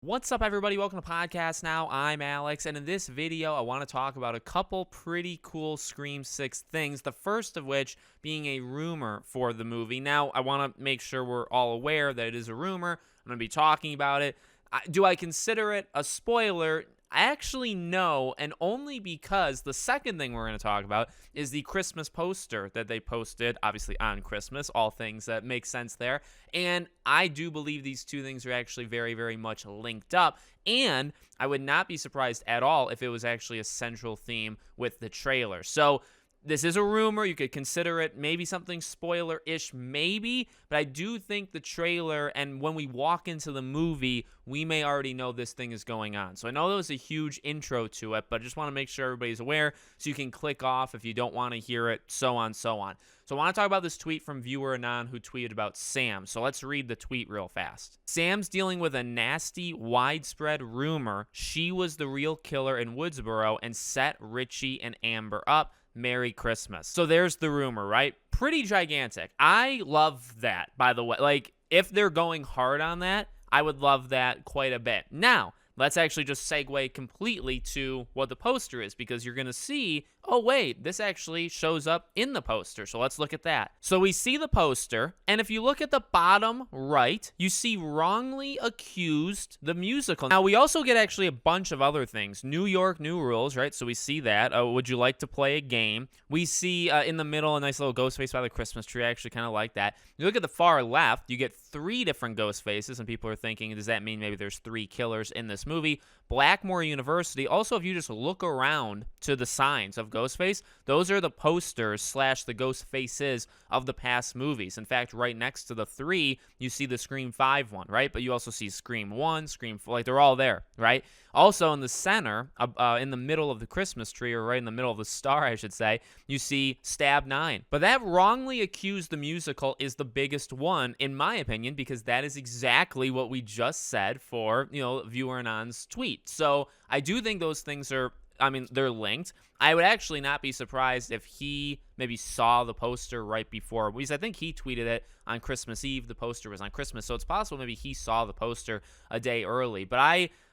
What's up, everybody? Welcome to Podcast Now. I'm Alex, and in this video, I want to talk about a couple pretty cool Scream 6 things, the first of which being a rumor for the movie. Now, I want to make sure we're all aware that it is a rumor. I'm going to be talking about it. Do I consider it a spoiler? Actually, no, and only because the second thing we're going to talk about is the Christmas poster that they posted, obviously on Christmas, all things that make sense there. And I do believe these two things are actually very, very much linked up. And I would not be surprised at all if it was actually a central theme with the trailer. So this is a rumor. You could consider it maybe something spoiler-ish, maybe, but I do think the trailer, and when we walk into the movie, we may already know this thing is going on. So I know that was a huge intro to it, but I just want to make sure everybody's aware so you can click off if you don't want to hear it, so on, so on. So I want to talk about this tweet from viewer Anon who tweeted about Sam. So let's read the tweet real fast. Sam's dealing with a nasty, widespread rumor she was the real killer in Woodsboro and set Richie and Amber up. Merry Christmas. So there's the rumor, right? Pretty gigantic. I love that, by the way. Like, if they're going hard on that, I would love that quite a bit. Now, let's actually just segue completely to what the poster is, because you're going to see, oh, wait, this actually shows up in the poster. So let's look at that. So we see the poster, and if you look at the bottom right, you see wrongly accused the musical. Now, we also get actually a bunch of other things. New York, new rules, right? So we see that. Would you like to play a game? We see in the middle a nice little ghost face by the Christmas tree. I actually kind of like that. You look at the far left, you get 3 different ghost faces, and people are thinking, does that mean maybe there's 3 killers in this movie? Blackmore University. Also, if you just look around to the signs of Ghostface, those are the posters / the ghost faces of the past movies. In fact, right next to the 3, you see the Scream 5 one, right? But you also see Scream 1, Scream 4, like they're all there, right? Also in the center, in the middle of the Christmas tree, or right in the middle of the star, I should say, you see Stab 9. But that wrongly accused the musical is the biggest one, in my opinion, because that is exactly what we just said for, viewer Anon's tweet. So I do think those things are, they're linked. I would actually not be surprised if he maybe saw the poster right before, because I think he tweeted it on Christmas Eve. The poster was on Christmas, so it's possible maybe he saw the poster a day early. But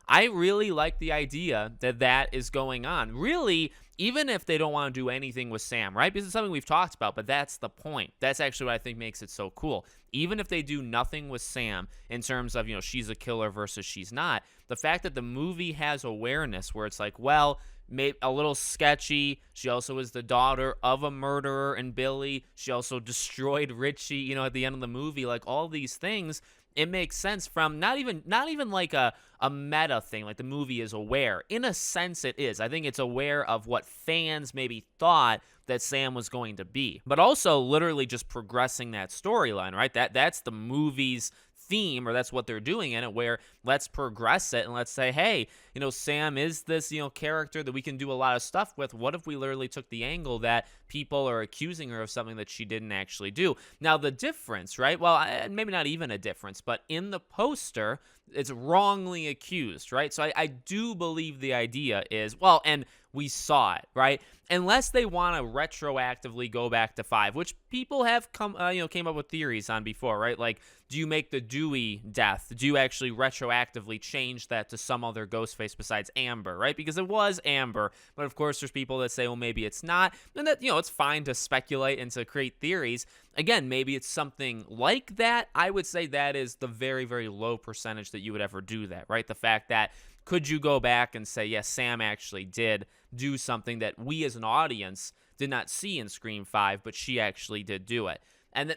I really like the idea that that is going on. Really, even if they don't want to do anything with Sam, right? Because it's something we've talked about, but that's the point. That's actually what I think makes it so cool. Even if they do nothing with Sam in terms of, she's a killer versus she's not, the fact that the movie has awareness where it's like, well, maybe a little sketchy. She also is the daughter of a murderer and Billy. She also destroyed Richie, at the end of the movie. Like, all these things, it makes sense from not even like a meta thing, like the movie is aware. In a sense, it is. I think it's aware of what fans maybe thought that Sam was going to be, but also literally just progressing that storyline, right? That's the movie's theme, or that's what they're doing in it, where let's progress it and let's say, hey, Sam is this, character that we can do a lot of stuff with. What if we literally took the angle that people are accusing her of something that she didn't actually do? Now, the difference, right? Well, maybe not even a difference, but in the poster, it's wrongly accused, right? So I do believe the idea is, well, and we saw it, right? Unless they want to retroactively go back to 5, which people have came up with theories on before, right? Like, do you make the Dewey death? Do you actually retroactively change that to some other Ghostface besides Amber, right? Because it was Amber, but of course there's people that say, well, maybe it's not, and that, it's fine to speculate and to create theories. Again, maybe it's something like that. I would say that is the very, very low percentage that you would ever do that, right? The fact that, could you go back and say, yes, Sam actually did do something that we as an audience did not see in Scream 5, but she actually did do it.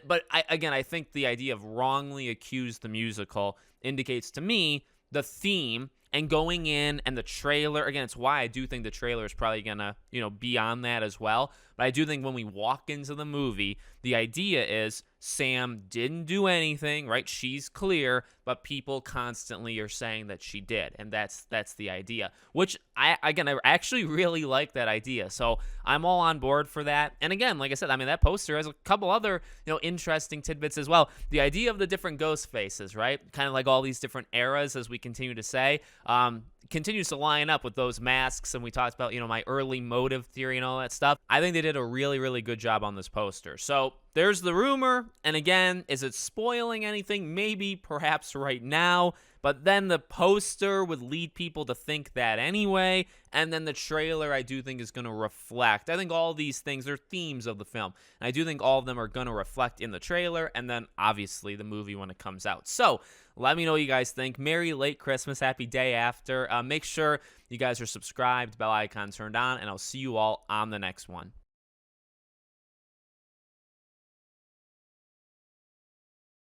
But I think the idea of wrongly accused the musical indicates to me the theme, and going in and the trailer, again, it's why I do think the trailer is probably going to, be on that as well. But I do think when we walk into the movie, the idea is Sam didn't do anything, right? She's clear, but people constantly are saying that she did. And that's the idea, which I actually really like that idea. So I'm all on board for that. And again, like I said, that poster has a couple other, interesting tidbits as well. The idea of the different ghost faces, right? Kind of like all these different eras, as we continue to say, continues to line up with those masks. And we talked about, my early motive theory and all that stuff. I think they did a really, really good job on this poster. So there's the rumor. And again, is it spoiling anything? Maybe, perhaps right now. But then the poster would lead people to think that anyway. And then the trailer, I do think, is going to reflect. I think all these things are themes of the film. And I do think all of them are going to reflect in the trailer. And then, obviously, the movie when it comes out. So, let me know what you guys think. Merry late Christmas. Happy day after. Make sure you guys are subscribed, bell icon turned on. And I'll see you all on the next one.